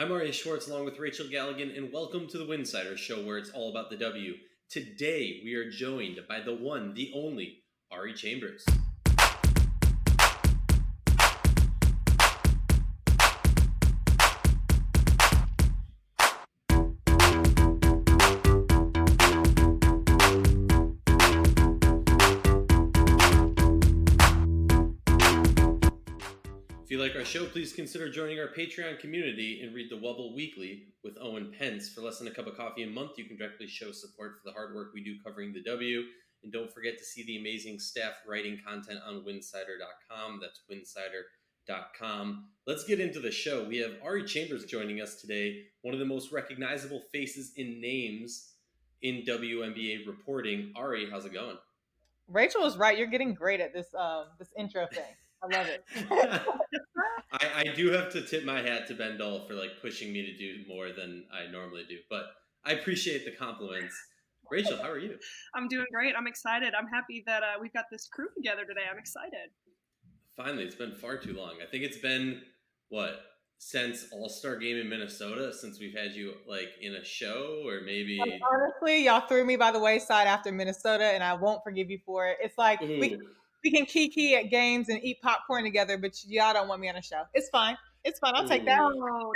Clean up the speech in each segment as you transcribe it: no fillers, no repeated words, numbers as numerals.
I'm Ari Schwartz along with Rachel Galligan, and welcome to the Winsidr show where it's all about the W. Today we are joined by the one, the only, Ari Chambers. If you like our show, please consider joining our Patreon community and read the Wubble Weekly with Owen Pence. For less than a cup of coffee a month, you can directly show support for the hard work we do covering the W. And don't forget to see the amazing staff writing content on Winsidr.com. That's Winsidr.com. Let's get into the show. We have Ari Chambers joining us today, one of the most recognizable faces and names in WNBA reporting. Ari, how's it going? Rachel was right. You're getting great at this intro thing. I love it. I do have to tip my hat to Ben Dull for pushing me to do more than I normally do, but I appreciate the compliments. Rachel, how are you? I'm doing great. I'm excited. I'm happy that we've got this crew together today. I'm excited. Finally, it's been far too long. I think it's been, since All-Star Game in Minnesota, since we've had you in a show, or maybe... Honestly, y'all threw me by the wayside after Minnesota, and I won't forgive you for it. It's like we can kiki at games and eat popcorn together, but y'all don't want me on a show. It's fine. It's fine. I'll take that. Oh,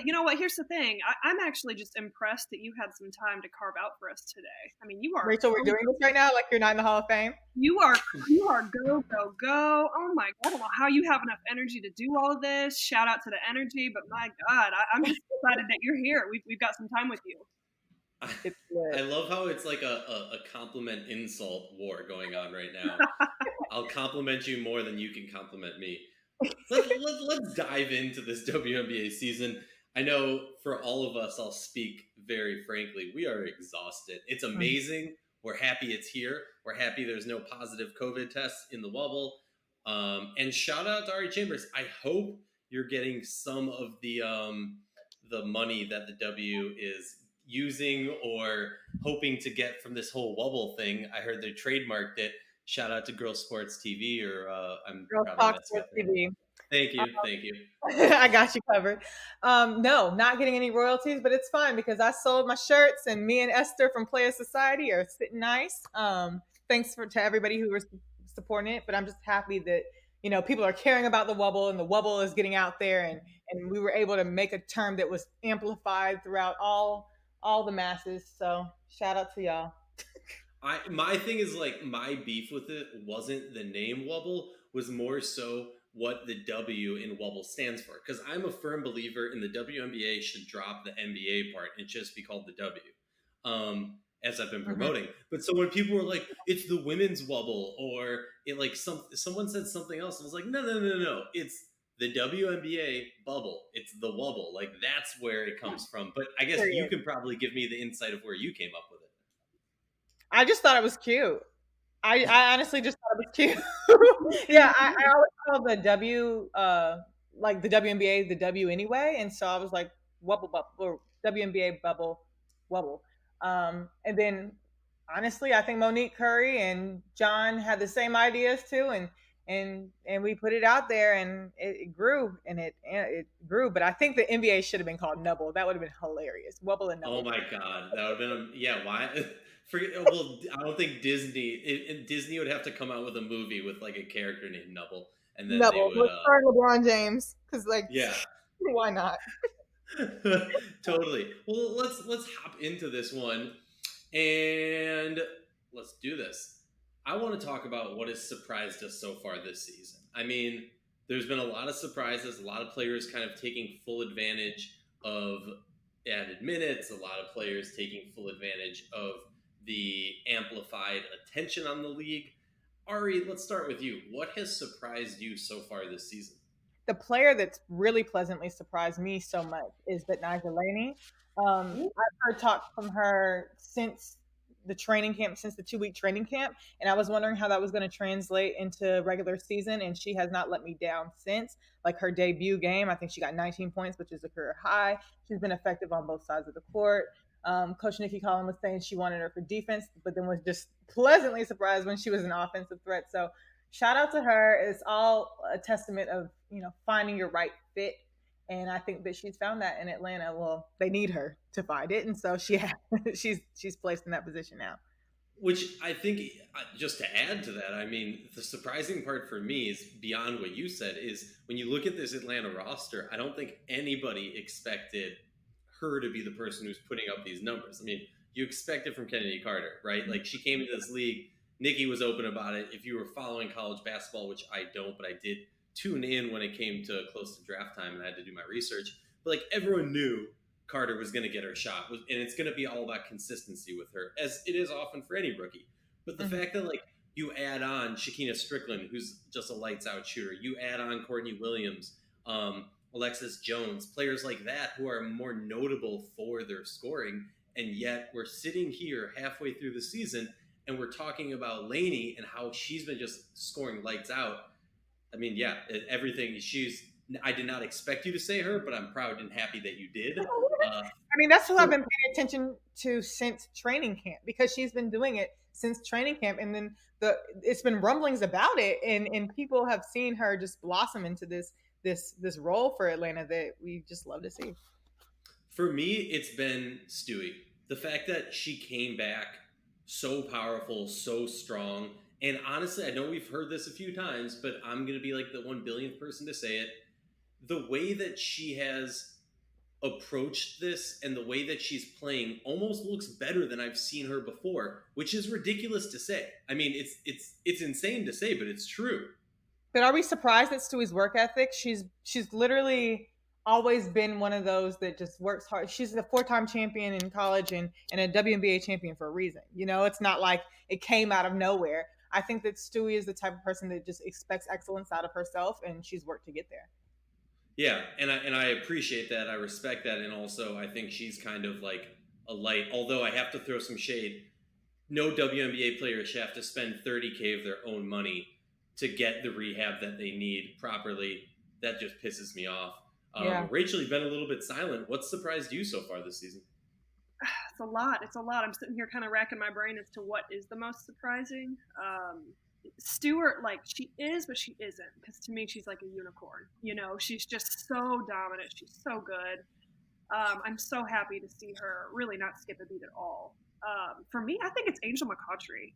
you know what? Here's the thing. I'm actually just impressed that you had some time to carve out for us today. I mean, you are... Rachel, we're doing this right now like you're not in the Hall of Fame? You are go, go, go. Oh, my God. I don't know how you have enough energy to do all of this. Shout out to the energy. But, my God, I'm just excited that you're here. We've got some time with you. I love how it's like a compliment insult war going on right now. I'll compliment you more than you can compliment me. Let's dive into this WNBA season. I know for all of us, I'll speak very frankly, we are exhausted. It's amazing. We're happy it's here. We're happy there's no positive COVID tests in the Wubble. And shout out to Ari Chambers. I hope you're getting some of the money that the W is using or hoping to get from this whole Wubble thing. I heard they trademarked it. Shout out to Girl Sports TV, or I'm Girl probably Sports TV. Thank you. I got you covered. No, not getting any royalties, but it's fine because I sold my shirts, and me and Esther from Player Society are sitting nice. Thanks to everybody who was supporting it, but I'm just happy that people are caring about the Wubble, and the Wubble is getting out there, and we were able to make a term that was amplified throughout all the masses. So shout out to y'all. My thing is my beef with it wasn't the name Wubble, was more so what the W in Wubble stands for. Because I'm a firm believer in the WNBA should drop the NBA part and just be called the W, as I've been promoting. Mm-hmm. But so when people were like, it's the women's Wubble, or it someone said something else, I was like, no, it's the WNBA bubble. It's the Wubble. That's where it comes from. But I guess you can probably give me the insight of where you came up with it. I just thought it was cute. I honestly just thought it was cute. Yeah, I always call the W, the WNBA, the W anyway. And so I was like, Wubble Bubble, or WNBA Bubble, Wubble. And then, honestly, I think Monique Curry and John had the same ideas too. And we put it out there, and it grew, and it grew. But I think the NBA should have been called Nubble. That would have been hilarious. Wubble and Nubble. Oh my God, that would have been why? I don't think Disney would have to come out with a movie with a character named Nubble, and then Nubble. They would LeBron James, because why not? Totally. Well, let's hop into this one, and let's do this. I want to talk about what has surprised us so far this season. I mean, there's been a lot of surprises, a lot of players kind of taking full advantage of added minutes, a lot of players taking full advantage of the amplified attention on the league. Ari, let's start with you. What has surprised you so far this season? The player that's really pleasantly surprised me so much is Betnijah Laney. I've heard talk from her since the training camp, since the 2-week training camp, and I was wondering how that was going to translate into regular season, and she has not let me down since. Her debut game, I think she got 19 points, which is a career high. She's been effective on both sides of the court. Coach Nikki Collin was saying she wanted her for defense, but then was just pleasantly surprised when she was an offensive threat. So shout out to her. It's all a testament of finding your right fit And I think that she's found that in Atlanta. Well, they need her to find it, and so she's placed in that position now. Which I think, just to add to that, I mean, the surprising part for me is beyond what you said is when you look at this Atlanta roster, I don't think anybody expected her to be the person who's putting up these numbers. I mean, you expect it from Kennedy Carter, right? Like, she came into this league, Nikki was open about it. If you were following college basketball, which I don't, but I did tune in when it came to close to draft time and I had to do my research. But like, everyone knew Carter was going to get her shot, and it's going to be all about consistency with her, as it is often for any rookie. But the fact that, like, you add on Shakina Strickland, who's just a lights out shooter, you add on Courtney Williams, Alexis Jones, players like that who are more notable for their scoring, and yet we're sitting here halfway through the season and we're talking about Lainey and how she's been just scoring lights out. I mean, yeah, everything. I did not expect you to say her, but I'm proud and happy that you did. I mean, that's who I've been paying attention to since training camp, because she's been doing it since training camp, and then it's been rumblings about it, and people have seen her just blossom into this role for Atlanta that we just love to see. For me, it's been Stewie. The fact that she came back so powerful, so strong, and honestly, I know we've heard this a few times, but I'm going to be like the 1 billionth person to say it. The way that she has approached this and the way that she's playing almost looks better than I've seen her before, which is ridiculous to say. I mean, it's insane to say, but it's true. But are we surprised at Stewie's work ethic? She's literally always been one of those that just works hard. She's a 4-time champion in college and a WNBA champion for a reason. You know, it's not like it came out of nowhere. I think that Stewie is the type of person that just expects excellence out of herself, and she's worked to get there. Yeah, and I appreciate that. I respect that, and also I think she's kind of like a light. Although I have to throw some shade. No WNBA player should have to spend $30K of their own money to get the rehab that they need properly. That just pisses me off. Yeah. Rachel, you've been a little bit silent. What's surprised you so far this season? It's a lot. I'm sitting here kind of racking my brain as to what is the most surprising. Stewart, like, she is, but she isn't, because to me she's like a unicorn. You know, she's just so dominant. She's so good. I'm so happy to see her really not skip a beat at all. For me, I think it's Angel McCoughtry.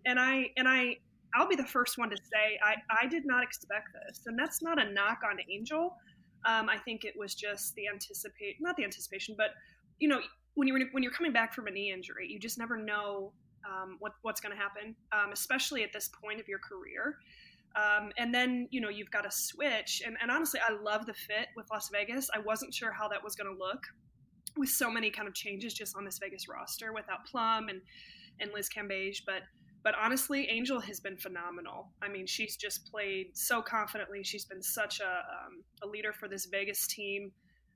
And I'll be the first one to say I did not expect this, and that's not a knock on Angel. I think it was just not the anticipation, but you know, when you're coming back from a knee injury, you just never know what's going to happen, especially at this point of your career. And then, you know, you've got to switch. And honestly, I love the fit with Las Vegas. I wasn't sure how that was going to look with so many kind of changes just on this Vegas roster without Plum and Liz Cambage. But honestly, Angel has been phenomenal. I mean, she's just played so confidently. She's been such a leader for this Vegas team.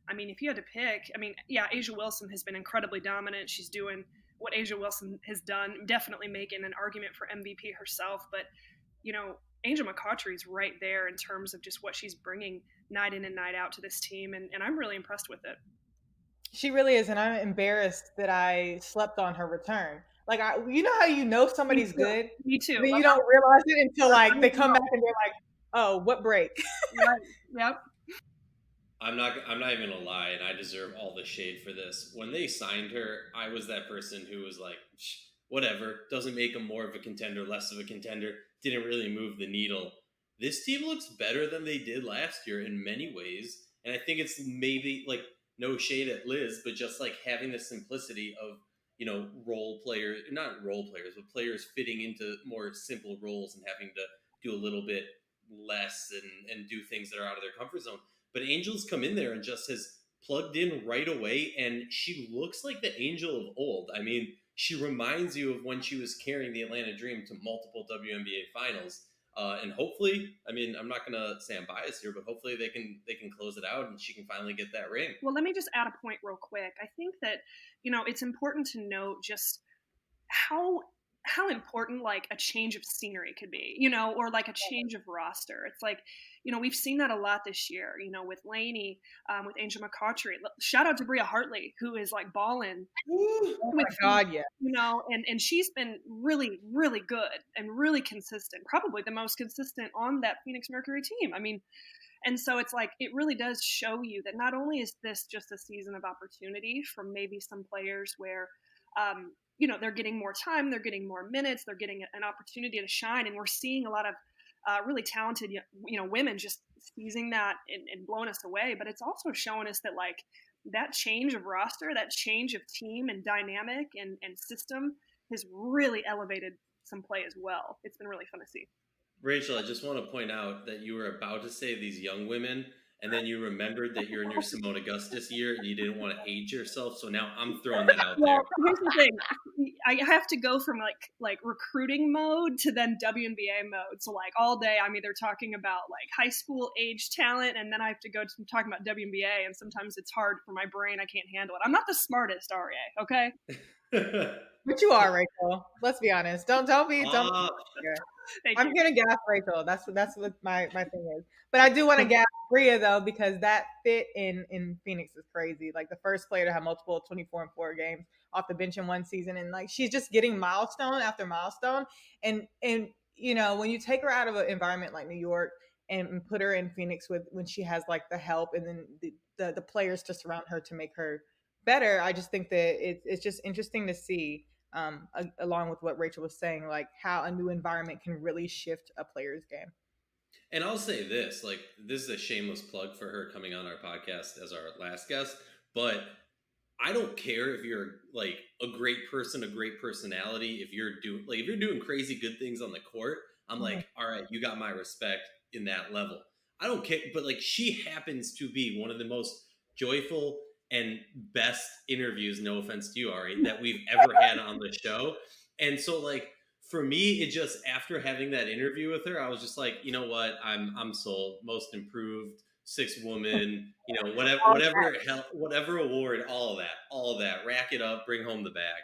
I mean, if you had to pick, I mean, yeah, A'ja Wilson has been incredibly dominant. She's doing what A'ja Wilson has done, definitely making an argument for MVP herself. But, you know, Angel McCoughtry is right there in terms of just what she's bringing night in and night out to this team. And I'm really impressed with it. She really is. And I'm embarrassed that I slept on her return. Like, you know how you know somebody's good? Me too. But you don't realize it until, like, they come back and they're like, oh, what break? Right. Yep. I'm not even gonna lie, and I deserve all the shade for this. When they signed her, I was that person who was like, whatever, doesn't make them more of a contender, less of a contender, didn't really move the needle. This team looks better than they did last year in many ways, and I think it's maybe, like, no shade at Liz, but just like having the simplicity of, you know, not role players, but players fitting into more simple roles and having to do a little bit less and do things that are out of their comfort zone. But Angel's come in there and just has plugged in right away, and she looks like the Angel of old. I mean, she reminds you of when she was carrying the Atlanta Dream to multiple WNBA finals. And hopefully, I mean, I'm not going to say I'm biased here, but hopefully they can close it out and she can finally get that ring. Well, let me just add a point real quick. I think that, you know, it's important to note just how important, like, a change of scenery could be, you know, or like a change of roster. It's like, you know, we've seen that a lot this year, you know, with Lainey, with Angel McCoughtry. Shout out to Bria Hartley, who is like balling. Oh my God, yeah. You know, and she's been really, really good and really consistent, probably the most consistent on that Phoenix Mercury team. I mean, And so it's like, it really does show you that not only is this just a season of opportunity from maybe some players where, they're getting more time, they're getting more minutes, they're getting an opportunity to shine. And we're seeing a lot of really talented, women just seizing that and blowing us away. But it's also showing us that, like, that change of roster, that change of team and dynamic and system has really elevated some play as well. It's been really fun to see. Rachel, I just want to point out that you were about to say these young women, and then you remembered that you're in your Simone Augustus year and you didn't want to age yourself. So now I'm throwing that out there. Here's the thing. I have to go from like recruiting mode to then WNBA mode. So like all day I'm either talking about like high school age talent, and then I have to go to talking about WNBA, and sometimes it's hard for my brain. I can't handle it. I'm not the smartest, Aryeh, okay? But you are, Rachel. Let's be honest. Don't be. I'm gonna gas Rachel. That's what my thing is. But I do want to gas Bria though, because that fit in Phoenix is crazy. Like the first player to have multiple 24-4 games off the bench in one season, and like she's just getting milestone after milestone. And when you take her out of an environment like New York and put her in Phoenix when she has like the help and then the players to surround her to make her better, I just think that it's just interesting to see. Along with what Rachel was saying, like how a new environment can really shift a player's game. And I'll say this, like, this is a shameless plug for her coming on our podcast as our last guest, but I don't care if you're like a great person, a great personality. If you're doing crazy good things on the court, I'm like, all right, you got my respect in that level. I don't care, but like she happens to be one of the most joyful and best interviews, no offense to you, Ari, that we've ever had on the show. And so like for me, it just, after having that interview with her, I was just like, you know what, I'm sold. Most improved, sixth woman, whatever award, all of that, rack it up, bring home the bag.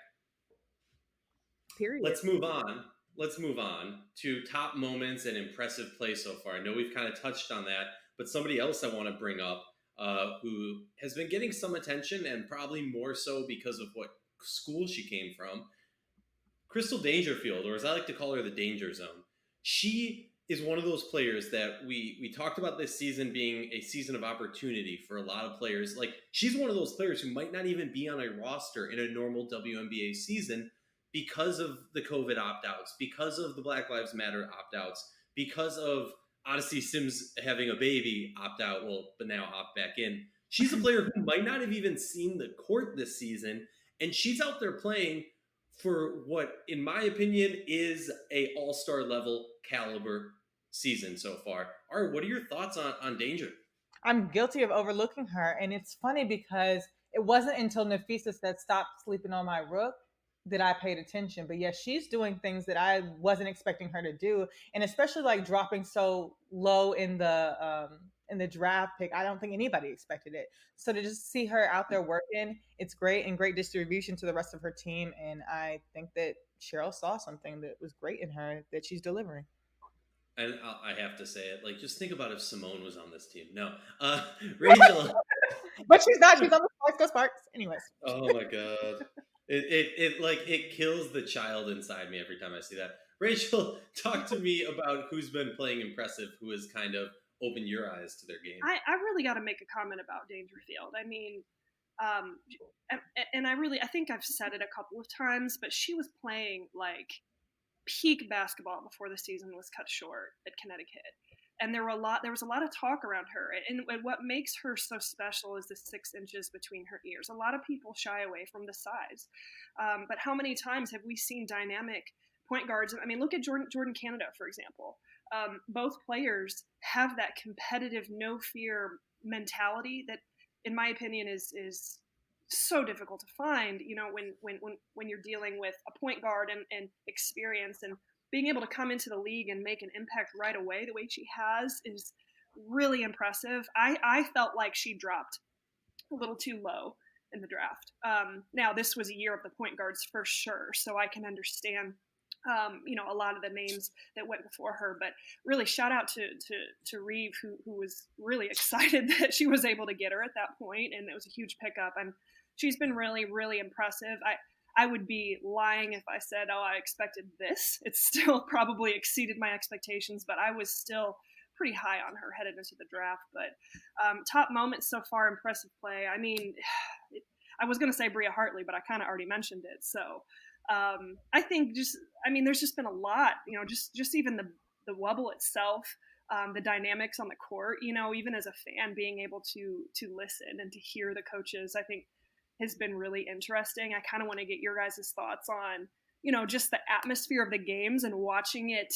Period. Let's move on to top moments and impressive play so far. I know we've kind of touched on that, but somebody else I want to bring up who has been getting some attention, and probably more so because of what school she came from, Crystal Dangerfield, or as I like to call her, the Danger Zone. She is one of those players that we talked about this season being a season of opportunity for a lot of players. Like, she's one of those players who might not even be on a roster in a normal WNBA season because of the COVID opt-outs, because of the Black Lives Matter opt-outs, because of Odyssey Sims having a baby opt out, but now opt back in. She's a player who might not have even seen the court this season, and she's out there playing for what, in my opinion, is a all-star level caliber season so far. Ari, what are your thoughts on Danger? I'm guilty of overlooking her, and it's funny because it wasn't until Nafisa said stop sleeping on my rook that I paid attention. But yeah, she's doing things that I wasn't expecting her to do, and especially like dropping so low in the draft pick. I don't think anybody expected it. So to just see her out there working, it's great, and great distribution to the rest of her team. And I think that Cheryl saw something that was great in her that she's delivering. And I have to say it, like, just think about if Simone was on this team. No, Rachel. But she's not. She's on the Sparks. Anyways. Oh my God. It kills the child inside me every time I see that. Rachel, talk to me about who's been playing impressive, who has kind of opened your eyes to their game. I really got to make a comment about Dangerfield. I mean, and I think I've said it a couple of times, but she was playing like peak basketball before the season was cut short at Connecticut. And there was a lot of talk around her. And what makes her so special is the 6 inches between her ears. A lot of people shy away from the size. But how many times have we seen dynamic point guards? I mean, look at Jordan Canada, for example. Both players have that competitive, no fear mentality that, in my opinion, is so difficult to find, when you're dealing with a point guard and experience, and being able to come into the league and make an impact right away the way she has is really impressive. I felt like she dropped a little too low in the draft. Now, this was a year of the point guards for sure, so I can understand a lot of the names that went before her, but really shout out to Reeve, who was really excited that she was able to get her at that point, and it was a huge pickup. And she's been really, really impressive. I would be lying if I said, I expected this. It still probably exceeded my expectations, but I was still pretty high on her headed into the draft. But top moments so far, impressive play. I mean, I was going to say Bria Hartley, but I kind of already mentioned it. So I think there's just been a lot, just even the wobble itself, the dynamics on the court, even as a fan, being able to listen and to hear the coaches, I think has been really interesting. I kind of want to get your guys' thoughts on, just the atmosphere of the games and watching it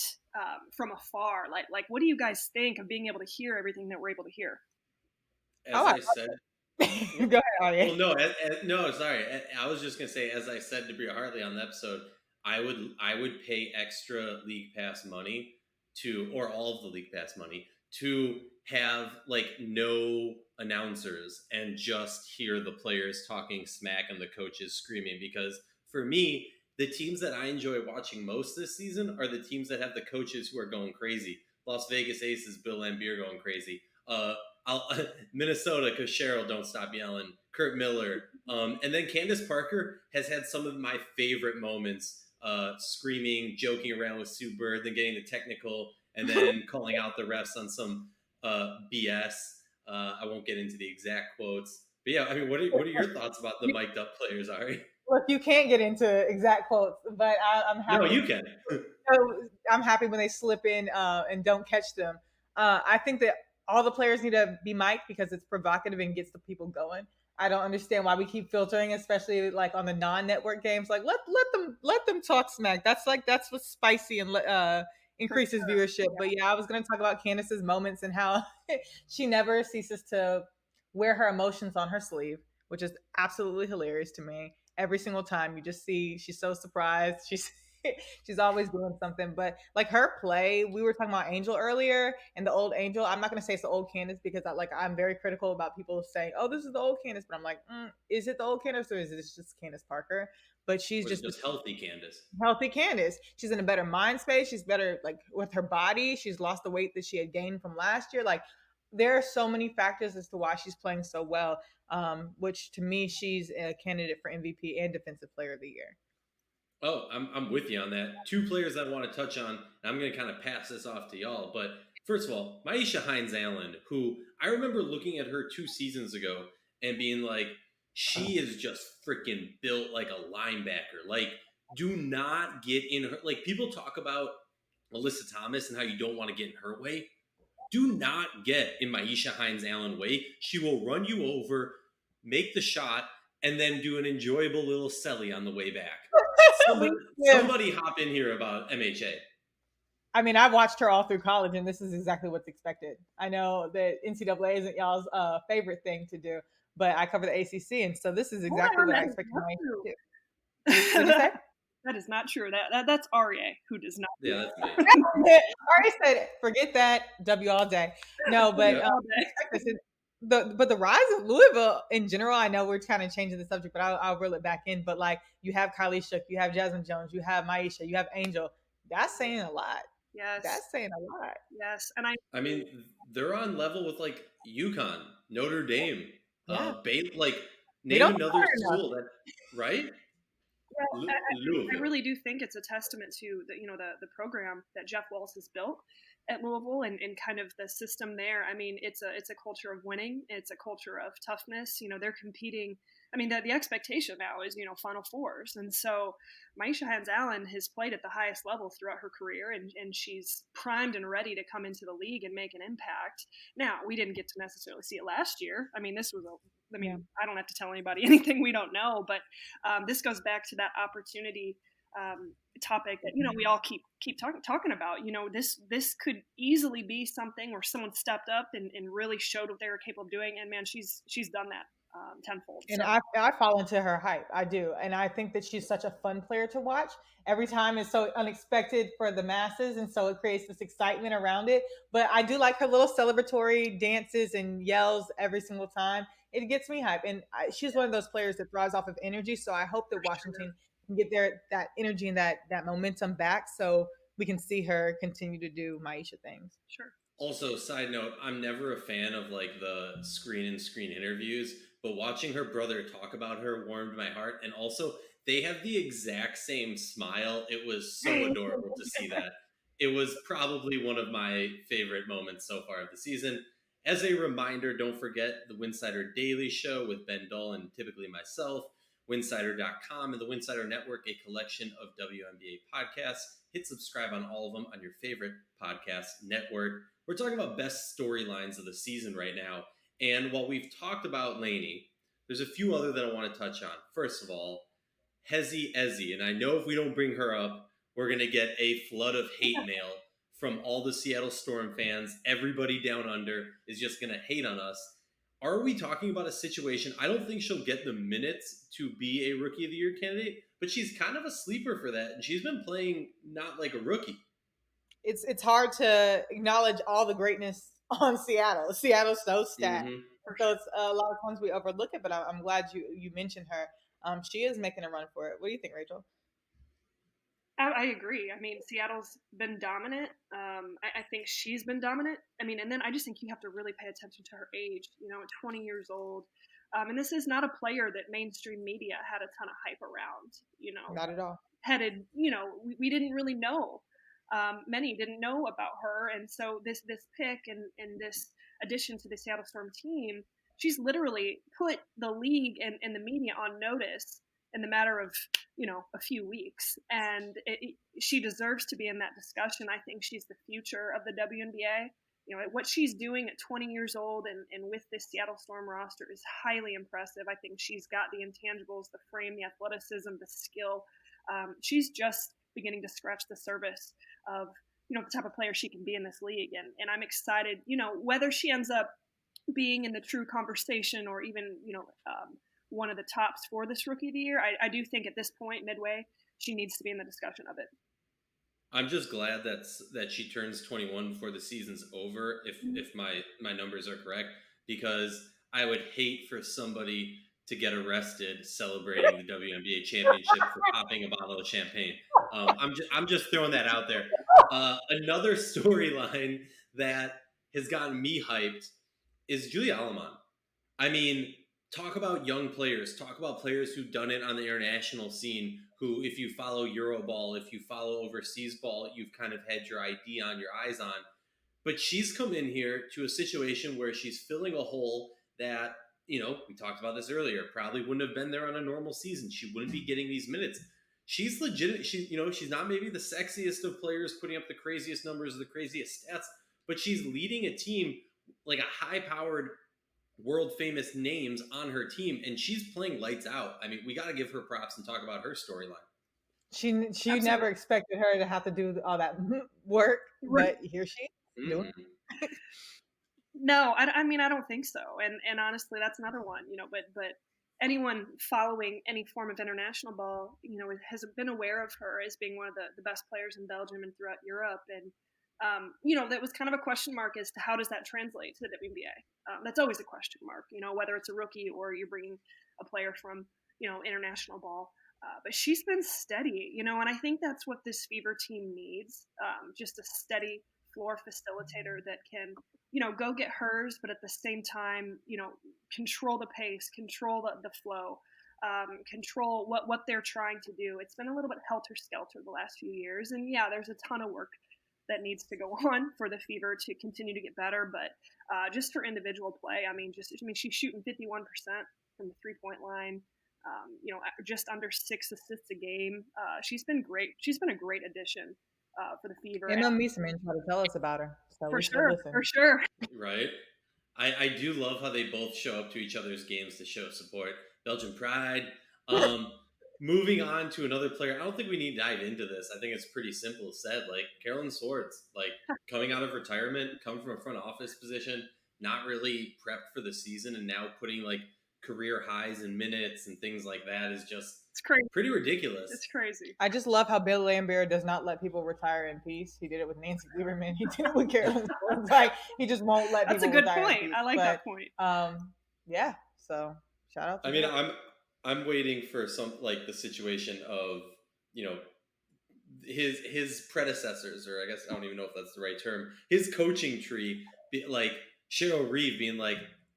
from afar. Like, what do you guys think of being able to hear everything that we're able to hear? As I said, go ahead, Aryeh. Well, no, sorry. I was just gonna say, as I said to Bria Hartley on the episode, I would pay extra league pass money or all of the league pass money to have like no announcers and just hear the players talking smack and the coaches screaming. Because for me, the teams that I enjoy watching most this season are the teams that have the coaches who are going crazy. Las Vegas Aces, Bill Laimbeer going crazy. Minnesota, because Cheryl Don't Stop Yelling, Kurt Miller, and then Candace Parker has had some of my favorite moments, screaming, joking around with Sue Bird, then getting the technical, and then calling out the refs on some BS. I won't get into the exact quotes, but yeah, I mean, what are your thoughts about the mic'd up players, Ari? Look, you can't get into exact quotes, but I'm happy. No, you can. I'm happy when they slip in and don't catch them. I think that all the players need to be mic'd because it's provocative and gets the people going. I don't understand why we keep filtering, especially like on the non-network games. Like let them talk smack. That's what's spicy and increases viewership. But yeah, I was gonna talk about Candace's moments and how she never ceases to wear her emotions on her sleeve, which is absolutely hilarious to me. Every single time you just see she's so surprised. She's always doing something. But like her play, we were talking about Angel earlier and the old Angel. I'm not gonna say it's the old Candace because I'm very critical about people saying, "Oh, this is the old Candace," but I'm like, is it the old Candace or is it just Candace Parker? But she's just healthy Candace. Healthy Candace. She's in a better mind space. She's better like with her body. She's lost the weight that she had gained from last year. Like there are so many factors as to why she's playing so well. Which to me, she's a candidate for MVP and Defensive Player of the Year. Oh, I'm with you on that. Two players I want to touch on, and I'm going to kind of pass this off to y'all. But first of all, Aisha Hinds-Allen, who I remember looking at her 2 seasons ago and being like, she is just freaking built like a linebacker. Like, do not get in her. Like, people talk about Alyssa Thomas and how you don't want to get in her way. Do not get in Aisha Hinds-Allen way. She will run you over, make the shot, and then do an enjoyable little celly on the way back. Somebody hop in here about MHA. I mean, I've watched her all through college, and this is exactly what's expected. I know that NCAA isn't y'all's favorite thing to do, but I cover the ACC, and so this is exactly what I expect to do. What did you say? That is not true. That's Aryeh who does not. Yeah, that's me. Aryeh said, "Forget that. W all day." No, but but the rise of Louisville in general, I know we're kind of changing the subject, but I'll reel it back in. But like you have Kylie Shook, you have Jasmine Jones, you have Aisha, you have Angel. That's saying a lot. Yes, that's saying a lot. Yes, and I mean, they're on level with like UConn, Notre Dame, like name another school that, right? Yeah, I really do think it's a testament to the program that Jeff Walz has built at Louisville and kind of the system there. I mean, it's a culture of winning. It's a culture of toughness. They're competing. I mean, the expectation now is, Final Fours. And so Aisha Hinds-Allen has played at the highest level throughout her career, and she's primed and ready to come into the league and make an impact. Now, we didn't get to necessarily see it last year. I mean, I don't have to tell anybody anything we don't know, but this goes back to that opportunity topic that we all keep talking about. This could easily be something where someone stepped up and really showed what they were capable of doing, and man, she's done that tenfold. And I fall into her hype. I do, and I think that she's such a fun player to watch. Every time is so unexpected for the masses, and so it creates this excitement around it. But I do like her little celebratory dances and yells every single time. It gets me hype, and she's one of those players that thrives off of energy. So I hope that Washington can get that energy and that momentum back, so we can see her continue to do Aisha things. Sure. Also, side note, I'm never a fan of like the screen interviews, but watching her brother talk about her warmed my heart. And also, they have the exact same smile. It was so adorable to see that. it was probably one of my favorite moments so far of the season. As a reminder, don't forget the Winsidr Daily Show with Ben Dull and typically myself, Winsidr.com and the Winsidr Network, a collection of WNBA podcasts. Hit subscribe on all of them on your favorite podcast network. We're talking about best storylines of the season right now. And while we've talked about Lainey, there's a few other that I want to touch on. First of all, Hezi Ezi. And I know if we don't bring her up, we're going to get a flood of hate mail from all the Seattle Storm fans. Everybody down under is just going to hate on us. Are we talking about a situation? I don't think she'll get the minutes to be a Rookie of the Year candidate, but she's kind of a sleeper for that. And she's been playing not like a rookie. It's hard to acknowledge all the greatness on Seattle. Seattle's so stacked. Mm-hmm. So it's a lot of times we overlook it, but I'm glad you mentioned her. She is making a run for it. What do you think, Rachel? I agree. I mean, Seattle's been dominant. I think she's been dominant. I mean, and then I just think you have to really pay attention to her age, 20 years old. And this is not a player that mainstream media had a ton of hype around, Not at all. Headed, we didn't really know. Many didn't know about her. And so this pick and this addition to the Seattle Storm team, she's literally put the league and the media on notice in the matter of, a few weeks. And she deserves to be in that discussion. I think she's the future of the WNBA. What she's doing at 20 years old and with this Seattle Storm roster is highly impressive. I think she's got the intangibles, the frame, the athleticism, the skill. She's just beginning to scratch the surface of, the type of player she can be in this league. And I'm excited, whether she ends up being in the true conversation or even, one of the tops for this Rookie of the Year. I do think at this point, midway, she needs to be in the discussion of it. I'm just glad that she turns 21 before the season's over, if my numbers are correct, because I would hate for somebody to get arrested celebrating the WNBA championship for popping a bottle of champagne. I'm just throwing that out there. Another storyline that has gotten me hyped is Julia Aleman. I mean, talk about young players. Talk about players who've done it on the international scene, who, if you follow Euroball, if you follow overseas ball, you've kind of had your ID on, your eyes on. But she's come in here to a situation where she's filling a hole that, we talked about this earlier, probably wouldn't have been there on a normal season. She wouldn't be getting these minutes. She's legit. She's not maybe the sexiest of players putting up the craziest numbers, the craziest stats, but she's leading a team like a high-powered, world-famous names on her team, and she's playing lights out. I mean, we got to give her props and talk about her storyline. She never expected her to have to do all that work, but here she is doing it. No, I mean, I don't think so. And honestly, that's another one, but anyone following any form of international ball, has been aware of her as being one of the best players in Belgium and throughout Europe. And, that was kind of a question mark as to how does that translate to the WNBA. That's always a question mark, whether it's a rookie or you're bringing a player from, international ball. But she's been steady, and I think that's what this Fever team needs, just a steady floor facilitator that can, go get hers, but at the same time, control the pace, control the flow, control what they're trying to do. It's been a little bit helter-skelter the last few years. And yeah, there's a ton of work that needs to go on for the Fever to continue to get better. But just her individual play, she's shooting 51% from the three-point line, just under 6 assists a game. She's been great. She's been a great addition for the Fever. And Misa man tried to tell us about her. So for sure. Right. I do love how they both show up to each other's games to show support. Belgian pride. Moving on to another player. I don't think we need to dive into this. I think it's pretty simple said. Like Carolyn Swords, coming out of retirement, come from a front office position, not really prepped for the season, and now putting career highs in minutes and things like that is just pretty ridiculous. It's crazy. I just love how Bill Laimbeer does not let people retire in peace. He did it with Nancy Lieberman. He did it with Carolyn Swords. He just won't let people retire. That's a good point. I like that point. Yeah. So shout out to I'm waiting for some the situation of his predecessors, or I guess I don't even know if that's the right term. His coaching tree, Cheryl Reeve being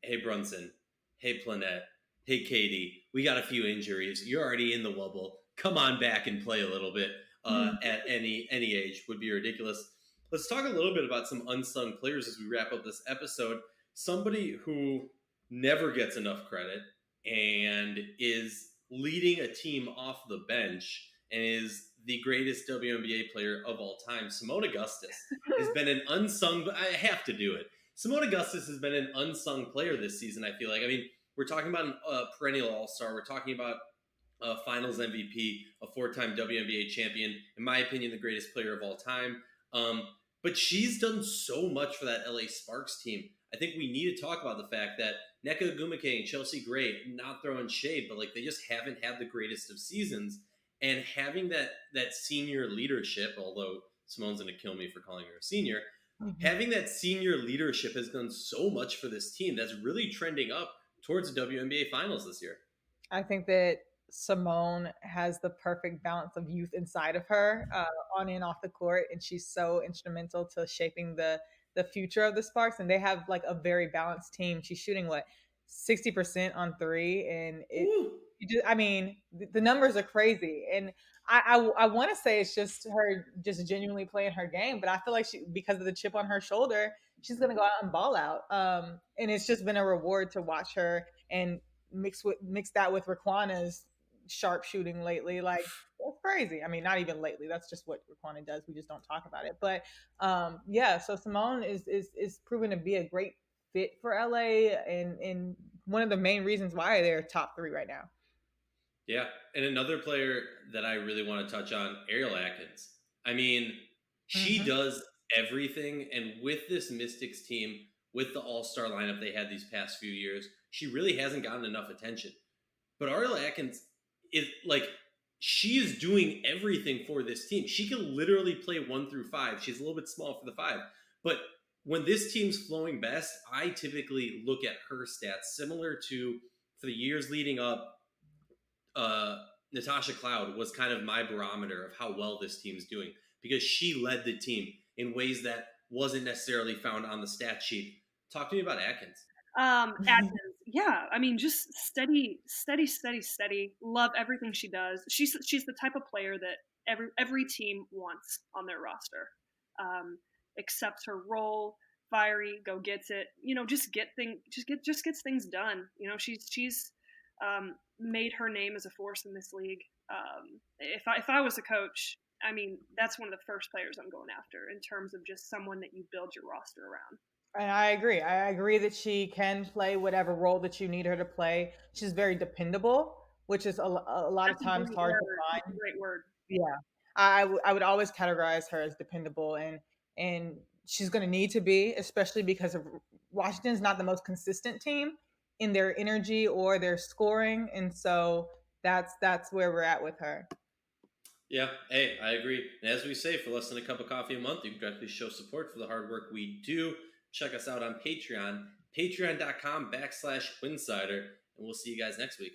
hey Brunson, hey Planette, hey Katie, we got a few injuries. You're already in the wobble. Come on back and play a little bit. at any age would be ridiculous. Let's talk a little bit about some unsung players as we wrap up this episode. Somebody who never gets enough credit and is leading a team off the bench and is the greatest WNBA player of all time, Simone Augustus, has been an unsung, but I have to do it. Simone Augustus has been an unsung player this season, I feel like. I mean, we're talking about a perennial all-star. We're talking about a finals MVP, a 4-time WNBA champion, in my opinion, the greatest player of all time. But she's done so much for that LA Sparks team. I think we need to talk about the fact that Nneka Ogwumike and Chelsea Gray, not throwing shade, but like they just haven't had the greatest of seasons. And having that senior leadership, although Simone's going to kill me for calling her a senior, having that senior leadership has done so much for this team that's really trending up towards the WNBA finals this year. I think that Simone has the perfect balance of youth inside of her, on and off the court, and she's so instrumental to shaping the future of the Sparks. And they have like a very balanced team. She's shooting 60% on three, and the numbers are crazy. And I want to say it's just her just genuinely playing her game, but I feel like because of the chip on her shoulder, she's gonna go out and ball out. And it's just been a reward to watch her and mix that with Raquana's sharp shooting lately. Like, that's crazy. I mean, not even lately. That's just what Raquana does. We just don't talk about it. But so Simone is proven to be a great fit for LA, and one of the main reasons why they're top 3 right now. Yeah, and another player that I really want to touch on, Ariel Atkins. I mean, she does everything, and with this Mystics team, with the all-star lineup they had these past few years, she really hasn't gotten enough attention. But Ariel Atkins is she is doing everything for this team. She can literally play 1 through 5. She's a little bit small for the 5. But when this team's flowing best, I typically look at her stats similar to, for the years leading up, Natasha Cloud was kind of my barometer of how well this team's doing, because she led the team in ways that wasn't necessarily found on the stat sheet. Talk to me about Atkins. Atkins, yeah. I mean, just steady. Love everything she does. She's the type of player that every team wants on their roster. Accepts her role, fiery, go gets it. Just gets things done. She's made her name as a force in this league. If I was a coach, I mean, that's one of the first players I'm going after in terms of just someone that you build your roster around. And I agree that she can play whatever role that you need her to play. She's very dependable, which is a lot of times hard to find. That's a great word. Yeah, I would always categorize her as dependable, and she's going to need to be, especially because of Washington's not the most consistent team in their energy or their scoring, and so that's where we're at with her. Yeah, hey, I agree. And as we say, for less than a cup of coffee a month, you can directly show support for the hard work we do. Check us out on Patreon, patreon.com/Winsidr, and we'll see you guys next week.